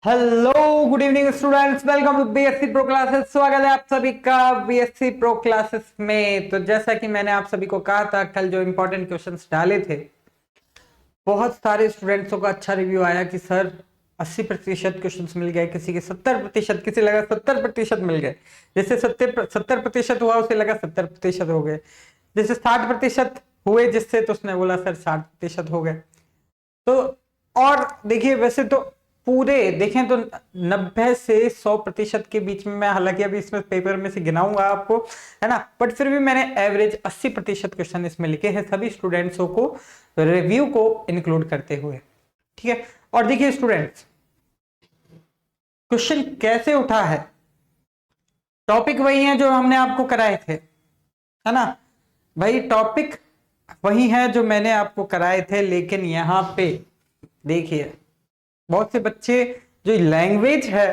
Hello good evening students, welcome to BSc pro classes. स्वागत है आप सभी का बीएससी प्रो क्लासेस में। तो जैसा कि मैंने आप सभी को कहा था, कल जो इंपॉर्टेंट क्वेश्चंस डाले थे, बहुत सारे स्टूडेंट्सों का अच्छा रिव्यू आया कि सर 80% क्वेश्चंस मिल गए, किसी के 70%, किसी लगा 70% मिल गए। जैसे 70% हुआ उसे लगा 70% हो गए, जैसे 60% हुए जिससे तो उसने बोला सर 60% हो गए। तो और देखिए, वैसे तो पूरे देखें तो 90 से 100% के बीच में, मैं हालांकि अभी इसमें पेपर में से गिनाऊंगा आपको, है ना, बट फिर भी मैंने एवरेज 80% क्वेश्चन इसमें लिखे हैं सभी स्टूडेंट्सों को रिव्यू को इंक्लूड करते हुए। ठीक है, और देखिए स्टूडेंट्स, क्वेश्चन कैसे उठा है, टॉपिक वही है जो हमने आपको कराए थे, है ना भाई, टॉपिक वही है जो मैंने आपको कराए थे। लेकिन यहां पे देखिए, बहुत से बच्चे जो लैंग्वेज है,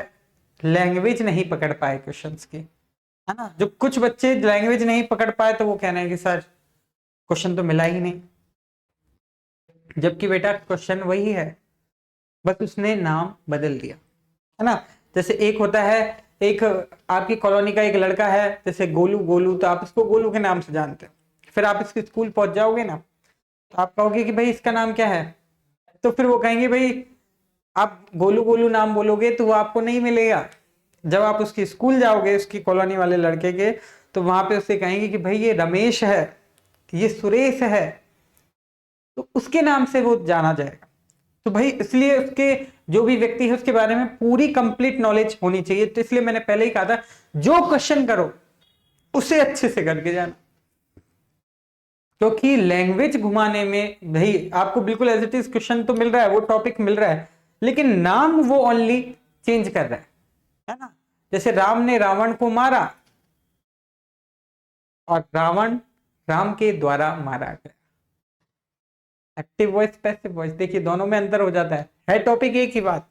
लैंग्वेज नहीं पकड़ पाए क्वेश्चंस की, है ना। जो कुछ बच्चे लैंग्वेज नहीं पकड़ पाए तो वो कहना है कि सर क्वेश्चन तो मिला ही नहीं, जबकि बेटा क्वेश्चन वही है, बस उसने नाम बदल दिया, है ना। जैसे एक होता है, एक आपकी कॉलोनी का एक लड़का है, जैसे गोलू, गोलू तो आप इसको गोलू के नाम से जानते हैं। फिर आप इसके स्कूल पहुंच जाओगे ना, तो आप कहोगे कि भाई इसका नाम क्या है, तो फिर वो कहेंगे भाई आप गोलू गोलू नाम बोलोगे तो वो आपको नहीं मिलेगा। जब आप उसकी स्कूल जाओगे, उसकी कॉलोनी वाले लड़के के, तो वहां पे उससे कहेंगे कि भाई ये रमेश है, ये सुरेश है, तो उसके नाम से वो जाना जाएगा। तो भाई इसलिए उसके जो भी व्यक्ति है उसके बारे में पूरी कंप्लीट नॉलेज होनी चाहिए। तो इसलिए मैंने पहले ही कहा था, जो क्वेश्चन करो उसे अच्छे से करके जाना, क्योंकि लैंग्वेज घुमाने में भाई आपको बिल्कुल एज इट इज क्वेश्चन तो मिल रहा है, वो टॉपिक मिल रहा है, लेकिन नाम वो ओनली चेंज कर रहा है ना। जैसे राम ने रावण को मारा और रावण राम के द्वारा मारा गया। एक्टिव वॉइस, पैसिव वॉइस, देखिए दोनों में अंतर हो जाता है टॉपिक एक ही बात।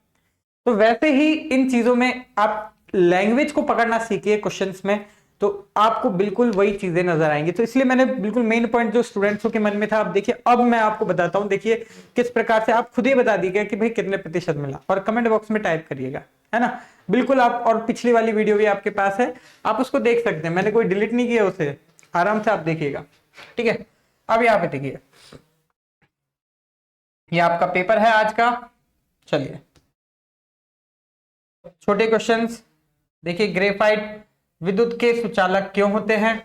तो वैसे ही इन चीजों में आप लैंग्वेज को पकड़ना सीखिए क्वेश्चंस में, तो आपको बिल्कुल वही चीजें नजर आएंगी। तो इसलिए मैंने बिल्कुल मेन पॉइंट जो स्टूडेंट्सों के मन में था, अब देखिए, अब मैं आपको बताता हूं। देखिए किस प्रकार से आप खुद ही बता दीजिएगा कि भाई कितने प्रतिशत मिला, और कमेंट बॉक्स में टाइप करिएगा, है ना। बिल्कुल आप, और पिछली वाली वीडियो भी आपके पास है, आप उसको देख सकते हैं, मैंने कोई डिलीट नहीं किया उसे, आराम से आप देखिएगा। ठीक है, अब यहाँ पे देखिए, ये आपका पेपर है आज का। चलिए छोटे क्वेश्चंस देखिए, ग्रेफाइट विद्युत के सुचालक क्यों होते हैं,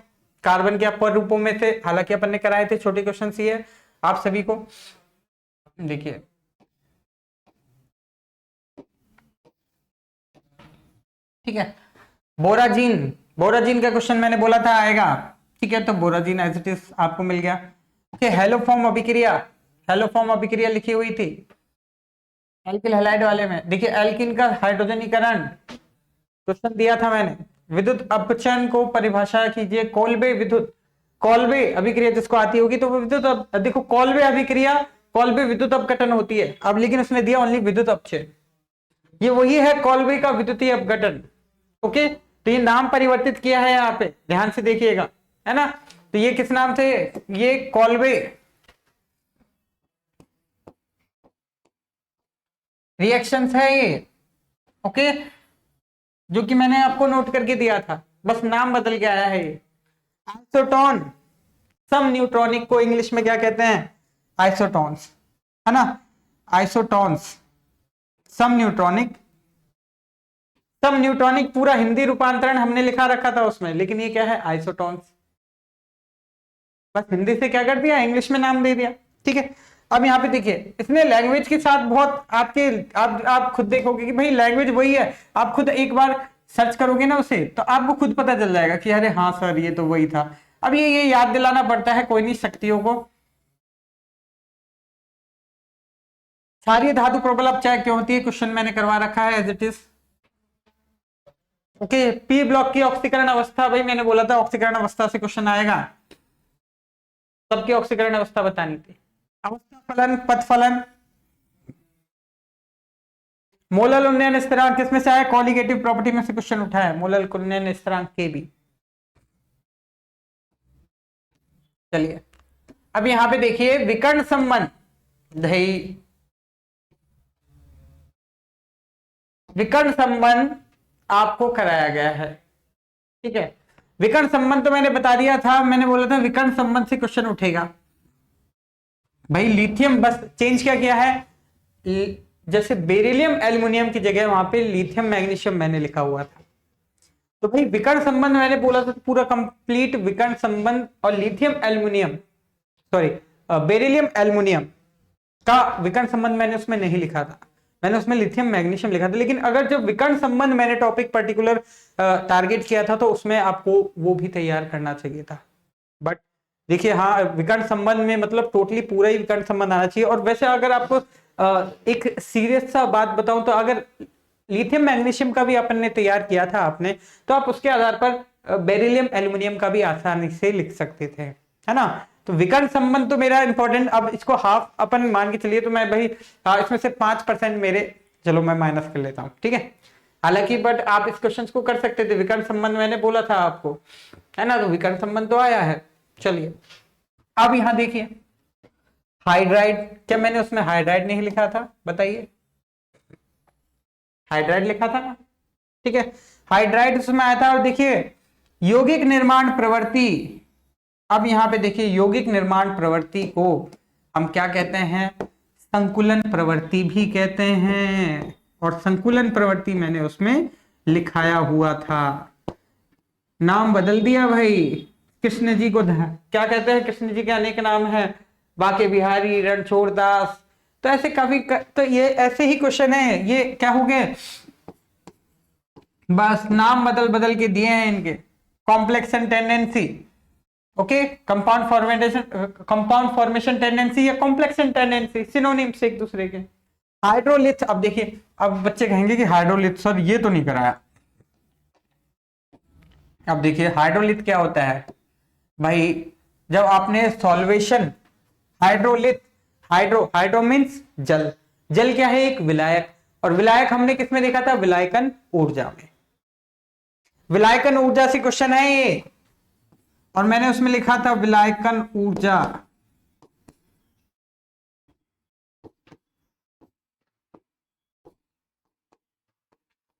कार्बन के अपर रूपों में से, हालांकि अपन ने कराए थे, छोटे क्वेश्चन ही है आप सभी को। देखिए ठीक है, बोराजीन, बोराजीन का क्वेश्चन मैंने बोला था आएगा। ठीक है, तो बोराजीन एज इट इज आपको मिल गया। ओके, हेलोफॉर्म अभिक्रिया, हेलोफॉर्म अभिक्रिया लिखी हुई थी एल्किल हैलाइड वाले में। देखिए एल्किन का हाइड्रोजनीकरण क्वेश्चन दिया था मैंने। विद्युत अपचयन को परिभाषा कीजिए, कोल्बे विद्युत, कोल्बे अभिक्रिया जिसको आती होगी तो वो विद्युत देखो कोल्बे अभिक्रिया, कोल्बे विद्युत अपघटन होती है अब, लेकिन उसने दिया ओनली विद्युत अपचयन, ये वही है कोल्बे का विद्युतीय अपघटन। ओके, तो ये नाम परिवर्तित किया है यहाँ पे, ध्यान से देखिएगा, है ना। तो ये किस नाम से, ये कोल्बे रिएक्शंस है ये। ओके, जो कि मैंने आपको नोट करके दिया था, बस नाम बदल के आया है ये। आइसोटोन, सम न्यूट्रॉनिक को इंग्लिश में क्या कहते हैं, आइसोटोन्स, है ना, आइसोटोन्स, सम न्यूट्रॉनिक। सम न्यूट्रॉनिक पूरा हिंदी रूपांतरण हमने लिखा रखा था उसमें, लेकिन ये क्या है, आइसोटोन्स। बस हिंदी से क्या कर दिया, इंग्लिश में नाम दे दिया। ठीक है, अब यहाँ पे देखिए, इसने लैंग्वेज के साथ बहुत आपके, आप खुद देखोगे कि भाई लैंग्वेज वही है, आप खुद एक बार सर्च करोगे ना उसे, तो आपको खुद पता चल जाएगा कि अरे हाँ सर ये तो वही था। अब ये याद दिलाना पड़ता है, कोई नहीं, शक्तियों को। क्षारीय धातु प्रबल अपचय क्यों होती है, क्वेश्चन मैंने करवा रखा है as it is. Okay, P block की ऑक्सीकरण अवस्था, भाई मैंने बोला था ऑक्सीकरण अवस्था से क्वेश्चन आएगा, सबकी ऑक्सीकरण अवस्था बतानी थी। अवस्था फलन, पथ फलन, मोलल उन्नयन स्थिरांक किसमें से आया, कॉलिगेटिव प्रॉपर्टी में से क्वेश्चन उठा है, मोलल उन्नयन स्थिरांक के भी। चलिए अब यहां पे देखिए, विकर्ण संबंध, विकर्ण संबंध आपको कराया गया है, ठीक है। विकर्ण संबंध तो मैंने बता दिया था, मैंने बोला था विकर्ण संबंध से क्वेश्चन उठेगा भाई। लिथियम बस चेंज क्या किया है, जैसे बेरिलियम एल्युमिनियम की जगह वहां पे लिथियम मैग्नीशियम मैंने लिखा हुआ था। तो भाई विकर्ण संबंध मैंने बोला था पूरा कंप्लीट विकर्ण संबंध, और lithium aluminium sorry beryllium aluminium का विकर्ण संबंध मैंने उसमें नहीं लिखा था, मैंने उसमें लिथियम मैग्नीशियम लिखा था। लेकिन अगर जो विकर्ण संबंध मैंने टॉपिक पर्टिकुलर टारगेट किया था तो उसमें आपको वो भी तैयार करना चाहिए था। बट देखिए हाँ, विकर्ण संबंध में मतलब टोटली पूरा ही विकर्ण संबंध आना चाहिए। और वैसे अगर आपको एक सीरियस सा बात बताऊं तो अगर लिथियम मैग्नीशियम का भी अपन ने तैयार किया था आपने, तो आप उसके आधार पर बेरिलियम एल्युमिनियम का भी आसानी से लिख सकते थे, है ना। तो विकर्ण संबंध तो मेरा इंपॉर्टेंट, अब इसको हाफ अपन मान के चलिए तो मैं भाई इसमें से 5% मेरे, चलो मैं माइनस कर लेता हूं, ठीक है। हालांकि बट आप इस क्वेश्चन को कर सकते थे, विकर्ण संबंध मैंने बोला था आपको, है ना, तो विकर्ण संबंध तो आया है। चलिए अब यहां देखिए हाइड्राइड, क्या मैंने उसमें हाइड्राइड नहीं लिखा था, बताइए। हाइड्राइड लिखा था ना, ठीक है, हाइड्राइड उसमें आया था। और देखिए यौगिक निर्माण प्रवृत्ति, अब यहां पे देखिए यौगिक निर्माण प्रवृत्ति को हम क्या कहते हैं, संकुलन प्रवृत्ति भी कहते हैं। और संकुलन प्रवृत्ति मैंने उसमें लिखाया हुआ था, नाम बदल दिया भाई। कृष्ण जी को क्या कहते हैं, कृष्ण जी के अनेक नाम हैं, बाके बिहारी, रणछोड़ दास, तो ऐसे काफी तो ये ऐसे ही क्वेश्चन है, ये क्या हो गए, बस नाम बदल बदल के दिए हैं इनके। Complex and tendency, okay, compound formation tendency या कॉम्प्लेक्स एंड टेंडेंसी सिनोनिम्स एक दूसरे के। हाइड्रोलिथ, अब देखिए अब बच्चे कहेंगे कि हाइड्रोलिथ सर ये तो नहीं कराया। अब देखिए हाइड्रोलिथ क्या होता है भाई, जब आपने सॉल्वेशन, हाइड्रोलिथ, हाइड्रो मीन्स जल, जल क्या है, एक विलायक, और विलायक हमने किसमें देखा था, विलायकन ऊर्जा में। विलायकन ऊर्जा से क्वेश्चन है ये, और मैंने उसमें लिखा था विलायकन ऊर्जा।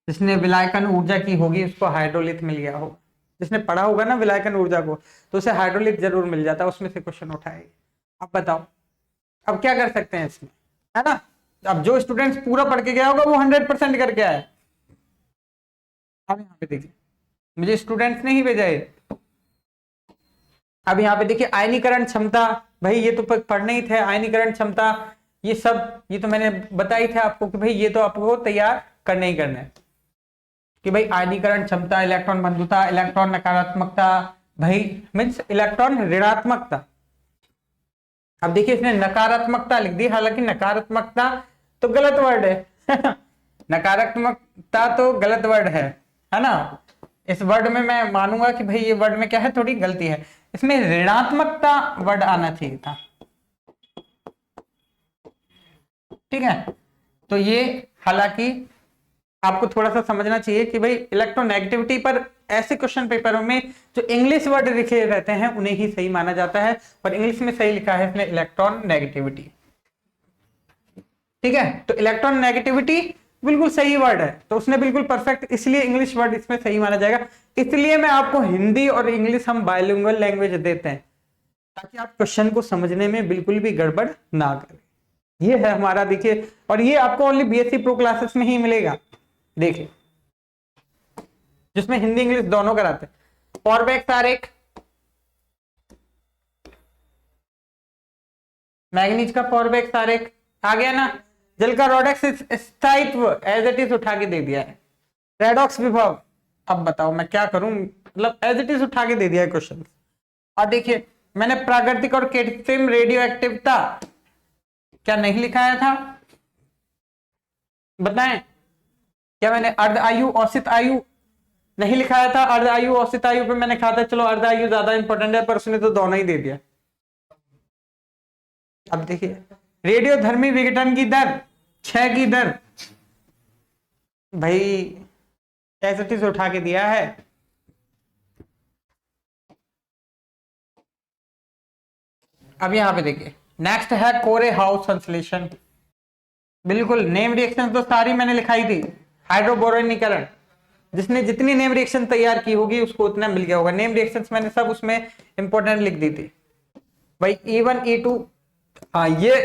जिसने विलायकन ऊर्जा की होगी उसको हाइड्रोलिथ मिल गया हो, जिसने पढ़ा होगा ना विलायकन ऊर्जा को तो उसे हाइड्रोलिथ जरूर मिल जाता, उसमें से क्वेश्चन उठाएगी। अब बताओ अब क्या कर सकते हैं इसमें, है ना। अब जो स्टूडेंट्स पूरा पढ़ के गया होगा वो 100% करके आए। अब यहाँ पे देखिए मुझे स्टूडेंट्स ने ही भेजा है। अब यहाँ पे देखिए आयनीकरण क्षमता, भाई ये तो पढ़ने ही थे, आयनीकरण क्षमता ये सब, ये तो मैंने बताई थे आपको कि भाई ये तो आपको तैयार करने ही करना है कि भाई आयनीकरण क्षमता, इलेक्ट्रॉन बंधुता, इलेक्ट्रॉन नकारात्मकता, भाई मीन्स इलेक्ट्रॉन ऋणात्मकता। अब देखिए इसने नकारात्मकता लिख दी, हालांकि नकारात्मकता तो गलत वर्ड है नकारात्मकता तो गलत वर्ड है ना। इस वर्ड में मैं मानूंगा कि भाई ये वर्ड में क्या है, थोड़ी गलती है, इसमें ऋणात्मकता वर्ड आना चाहिए था, ठीक है। तो ये हालांकि आपको थोड़ा सा समझना चाहिए कि भाई इलेक्ट्रोनेगेटिविटी पर ऐसे क्वेश्चन पेपरों में जो इंग्लिश वर्ड लिखे रहते हैं उन्हें ही सही माना जाता है, और इंग्लिश में सही लिखा है इसने इलेक्ट्रॉन नेगेटिविटी, ठीक है। तो इलेक्ट्रॉन नेगेटिविटी बिल्कुल सही वर्ड है, तो उसने बिल्कुल परफेक्ट, इसलिए इंग्लिश वर्ड इसमें सही माना जाएगा। इसलिए मैं आपको हिंदी और इंग्लिश हम बायलिंगुअल लैंग्वेज देते हैं ताकि आप क्वेश्चन को समझने में बिल्कुल भी गड़बड़ ना करें। ये है हमारा, देखिए, और ये आपको ओनली बीएससी प्रो क्लासेस में ही मिलेगा, देखिए, जिसमें हिंदी इंग्लिश दोनों कराते हैं। फॉरबैक्स आरेख, मैग्नीज का फॉरबैक्स आरेख आ गया ना, जल का रोडेक्स स्थायित्व एज इट इज उठा के दे दिया है, रेडॉक्स विभव, अब बताओ मैं क्या करूं, मतलब एज इट इज उठा के दे दिया है क्वेश्चन। और देखिए मैंने प्राकृतिक और कृत्रिम रेडियो एक्टिवता क्या नहीं लिखाया था, बताएं, क्या मैंने अर्ध आयु औसत आयु नहीं लिखाया था, अर्ध आयु औसत आयु पे मैंने कहा था चलो अर्ध आयु ज्यादा इंपॉर्टेंट है, पर उसने तो दोनों ही दे दिया। अब देखिए रेडियो धर्मी विघटन की दर, क्षय की दर, भाई ऐसे चीज उठा के दिया है। अब यहां पे देखिए नेक्स्ट है कोरे हाउस संश्लेषण, बिल्कुल नेम रिएक्शन तो सारी मैंने लिखाई थी, हाइड्रोबोरोनीकरण, जिसने जितनी नेम रिएक्शन तैयार की होगी उसको उतना मिल गया होगा। नेम रिएक्शंस मैंने सब उसमें इंपॉर्टेंट लिख दी थी भाई। E1 E2, हाँ ये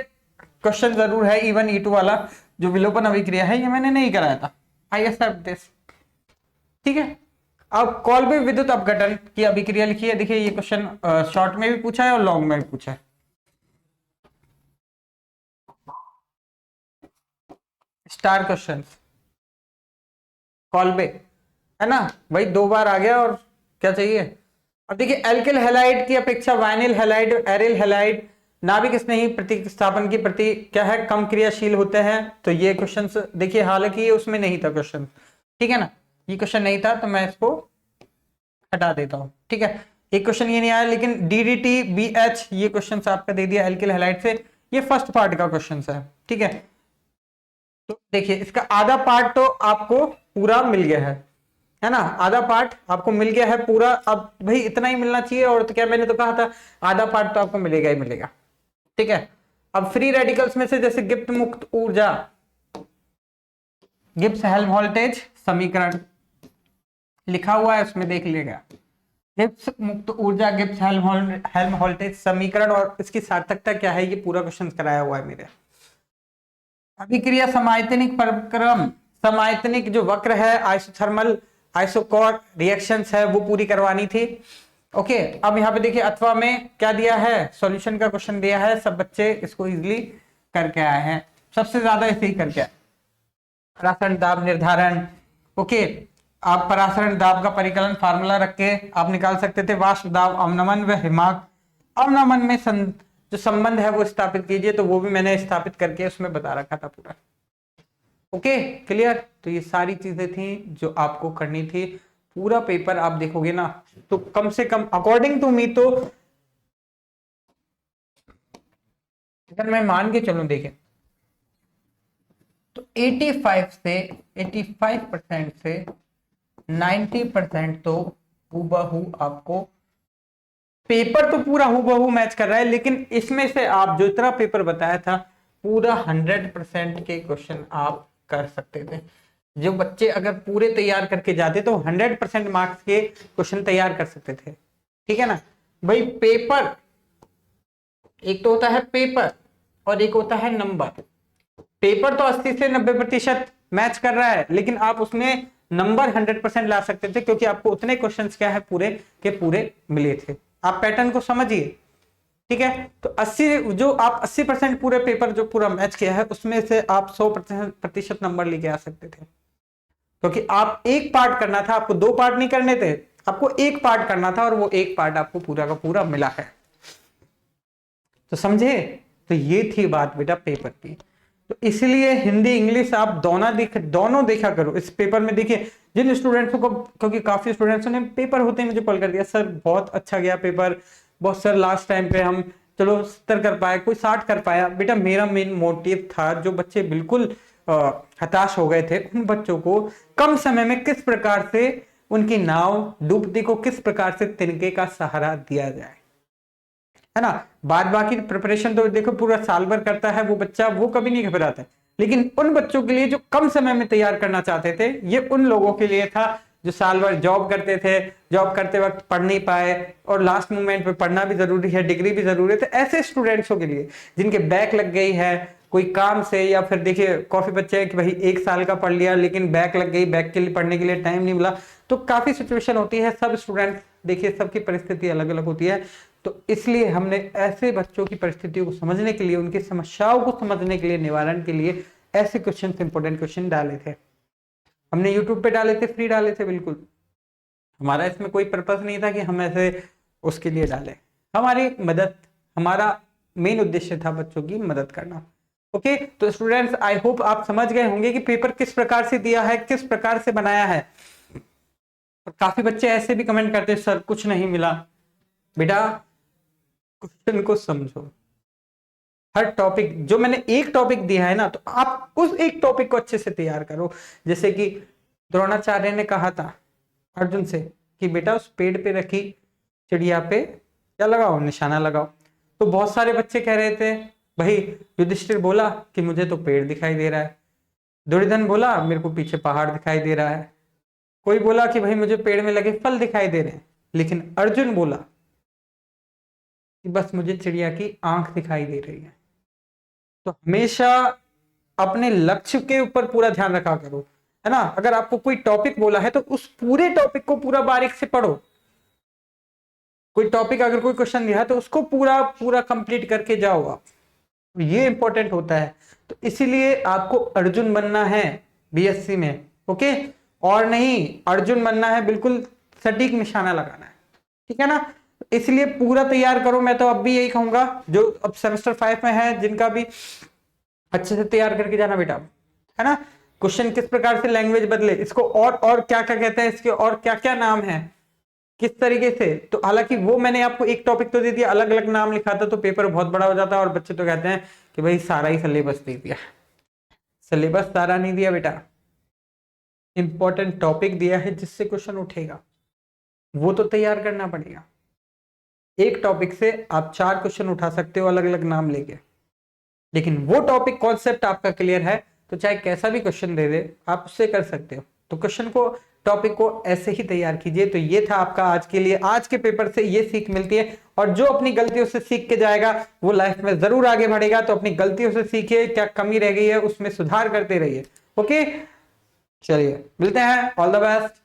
क्वेश्चन जरूर है E1 E2 वाला, जो विलोपन अभिक्रिया है ये मैंने नहीं कराया था। आई एक्सेप्ट दिस, ठीक है। अब कॉल्बे विद्युत अपघटन की अभिक्रिया लिखी है। देखिए ये क्वेश्चन शॉर्ट में भी पूछा है और लॉन्ग में भी पूछा है। स्टार क्वेश्चन, कॉल्बे है ना भाई, 2 बार आ गया और क्या चाहिए। अब देखिए एल्किल हैलाइड की अपेक्षा वाइनिल हैलाइड, एरिल हैलाइड नाभिक स्नेही प्रतिस्थापन की प्रति क्या है, कम क्रियाशील होते हैं। तो ये क्वेश्चन देखिए, हालांकि ये उसमें नहीं था क्वेश्चन, ठीक है ना, ये क्वेश्चन नहीं था तो मैं इसको हटा देता हूं, ठीक है। एक क्वेश्चन ये नहीं आया, लेकिन डीडीटी बीएच ये क्वेश्चन आपका दे दिया एल्किल हैलाइड से, ये फर्स्ट पार्ट का क्वेश्चन है, ठीक है। तो देखिए इसका आधा पार्ट तो आपको पूरा मिल गया है ना, आधा पार्ट आपको मिल गया है पूरा। अब भाई इतना ही मिलना चाहिए, और तो क्या, मैंने तो कहा था आधा पार्ट तो आपको मिलेगा ही मिलेगा, ठीक है। अब फ्री रेडिकल्स में से जैसे गिब्स मुक्त ऊर्जा, गिब्स हेल्महोल्ट्ज समीकरण लिखा हुआ है उसमें देख लीजिएगा। गिब्स मुक्त ऊर्जा, गिब्स हेल्महोल्ट्ज समीकरण और इसकी सार्थकता क्या है, ये पूरा क्वेश्चन कराया हुआ है मेरे। अभिक्रिया समायतनिक प्रक्रम, समायतनिक जो वक्र है, आइसोथर्मल आइसोकोर रिएक्शंस है वो पूरी करवानी थी। ओके, अब यहाँ पे देखिए अथवा में क्या दिया है, सॉल्यूशन का क्वेश्चन दिया है, सब बच्चे इसको इजीली करके आए हैं, सबसे ज्यादा ऐसे ही करके आए। परासरण दाब निर्धारण, ओके, आप परासरण दाब का परिकलन फार्मूला रख के आप निकाल सकते थे। वाष्प दाब अवनमन व हिमाग अवनमन में जो संबंध है वो स्थापित कीजिए, तो वो भी मैंने स्थापित करके उसमें बता रखा था पूरा। Okay clear. तो ये सारी चीजें थी जो आपको करनी थी। पूरा पेपर आप देखोगे ना तो कम से कम अकॉर्डिंग टू मी, तो अगर मैं मान के चलूं देखें तो 85% से 90% तो हूबहू आपको पेपर तो पूरा हूबहू मैच कर रहा है, लेकिन इसमें से आप जो इतना पेपर बताया था पूरा 100% के क्वेश्चन आप कर सकते थे। जो बच्चे अगर पूरे तैयार करके जाते तो 100% मार्क्स के क्वेश्चन तैयार कर सकते थे, ठीक है ना भाई। पेपर एक तो होता है पेपर और एक होता है नंबर। पेपर तो 80 से 90% मैच कर रहा है, लेकिन आप उसमें नंबर 100% ला सकते थे, क्योंकि आपको उतने क्वेश्चंस क्या है पूरे के पूरे मिले थे। आप पैटर्न को समझिए, ठीक है। तो 80 जो आप 80% पूरे पेपर जो पूरा मैच किया है उसमें से आप 100% नंबर लेके आ सकते थे, क्योंकि आप एक पार्ट करना था, आपको 2 पार्ट नहीं करने थे, आपको एक पार्ट करना था, और वो एक पार्ट आपको पूरा का पूरा मिला है। तो समझे, तो ये थी बात बेटा पेपर की। तो इसलिए हिंदी इंग्लिश आप दोनों देखा करो इस पेपर में। देखिए जिन स्टूडेंट्स को, क्योंकि काफी स्टूडेंट्स ने पेपर होते ही मुझे कॉल कर दिया, सर बहुत अच्छा गया पेपर, बहुत सर लास्ट टाइम पे हम चलो 70 कर पाए, कोई 60 कर पाया। बेटा मेरा मेन मोटिव था जो बच्चे बिल्कुल हताश हो गए थे, उन बच्चों को कम समय में किस प्रकार से उनकी नाव डूबती को किस प्रकार से तिनके का सहारा दिया जाए, है ना। बाद बाकी प्रिपरेशन तो देखो पूरा साल भर करता है वो बच्चा, वो कभी नहीं घबराता है। लेकिन उन बच्चों के लिए जो कम समय में तैयार करना चाहते थे, ये उन लोगों के लिए था जो साल भर जॉब करते थे, जॉब करते वक्त पढ़ नहीं पाए, और लास्ट मोमेंट पे पढ़ना भी जरूरी है, डिग्री भी जरूरी है। तो ऐसे स्टूडेंट्सों के लिए जिनके बैक लग गई है कोई काम से, या फिर देखिए काफी बच्चे हैं कि भाई 1 साल का पढ़ लिया लेकिन बैक लग गई, बैक के लिए पढ़ने के लिए टाइम नहीं मिला, तो काफी सिचुएशन होती है। सब स्टूडेंट देखिए सबकी परिस्थिति अलग अलग होती है, तो इसलिए हमने ऐसे बच्चों की परिस्थितियों को समझने के लिए, उनकी समस्याओं को समझने के लिए, निवारण के लिए ऐसे क्वेश्चन, इंपोर्टेंट क्वेश्चन डाले थे। हमने यूट्यूब पे डाले थे, फ्री डाले थे, बिल्कुल हमारा इसमें कोई पर्पस नहीं था कि हम ऐसे उसके लिए डालें। हमारी मदद, हमारा मेन उद्देश्य था बच्चों की मदद करना। ओके, तो स्टूडेंट्स आई होप आप समझ गए होंगे कि पेपर किस प्रकार से दिया है, किस प्रकार से बनाया है। और काफी बच्चे ऐसे भी कमेंट करते हैं सर कुछ नहीं मिला। बेटा क्वेश्चन को समझो, हर टॉपिक जो मैंने एक टॉपिक दिया है ना, तो आप उस एक टॉपिक को अच्छे से तैयार करो। जैसे कि द्रोणाचार्य ने कहा था अर्जुन से कि बेटा उस पेड़ पे रखी चिड़िया पे क्या लगाओ, निशाना लगाओ। तो बहुत सारे बच्चे कह रहे थे भाई, युधिष्ठिर बोला कि मुझे तो पेड़ दिखाई दे रहा है, दुर्योधन बोला मेरे को पीछे पहाड़ दिखाई दे रहा है, कोई बोला कि भाई मुझे पेड़ में लगे फल दिखाई दे रहे हैं, लेकिन अर्जुन बोला कि बस मुझे चिड़िया की आंख दिखाई दे रही है। तो हमेशा अपने लक्ष्य के ऊपर पूरा ध्यान रखा करो, है ना। अगर आपको कोई टॉपिक बोला है तो उस पूरे टॉपिक को पूरा बारीक से पढ़ो। कोई टॉपिक अगर कोई क्वेश्चन दिया है तो उसको पूरा पूरा कंप्लीट करके जाओ आप, ये इंपॉर्टेंट होता है। तो इसीलिए आपको अर्जुन बनना है बीएससी में, ओके, और नहीं अर्जुन बनना है, बिल्कुल सटीक निशाना लगाना है, ठीक है ना। इसलिए पूरा तैयार करो। मैं तो अब भी यही कहूंगा जो अब सेमेस्टर 5 में है जिनका भी, अच्छे से तैयार करके जाना बेटा, है ना। क्वेश्चन किस प्रकार से लैंग्वेज बदले, इसको और क्या क्या कहते हैं, इसके और क्या क्या नाम है, किस तरीके से। तो हालांकि वो मैंने आपको एक टॉपिक तो दे दिया, अलग अलग नाम लिखा था तो पेपर बहुत बड़ा हो जाता है और बच्चे तो कहते हैं कि भाई सारा ही सिलेबस दे दिया। सिलेबस सारा नहीं दिया बेटा, इंपॉर्टेंट टॉपिक दिया है जिससे क्वेश्चन उठेगा, वो तो तैयार करना पड़ेगा। एक टॉपिक से आप 4 क्वेश्चन उठा सकते हो अलग अलग नाम लेके, लेकिन वो टॉपिक कॉन्सेप्ट आपका क्लियर है तो चाहे कैसा भी क्वेश्चन दे दे आप उससे कर सकते हो। तो क्वेश्चन को, टॉपिक को ऐसे ही तैयार कीजिए। तो ये था आपका आज के लिए, आज के पेपर से ये सीख मिलती है, और जो अपनी गलतियों से सीख के जाएगा वो लाइफ में जरूर आगे बढ़ेगा। तो अपनी गलतियों से सीखिए, क्या कमी रह गई है उसमें सुधार करते रहिए, ओके। चलिए मिलते हैं, ऑल द बेस्ट।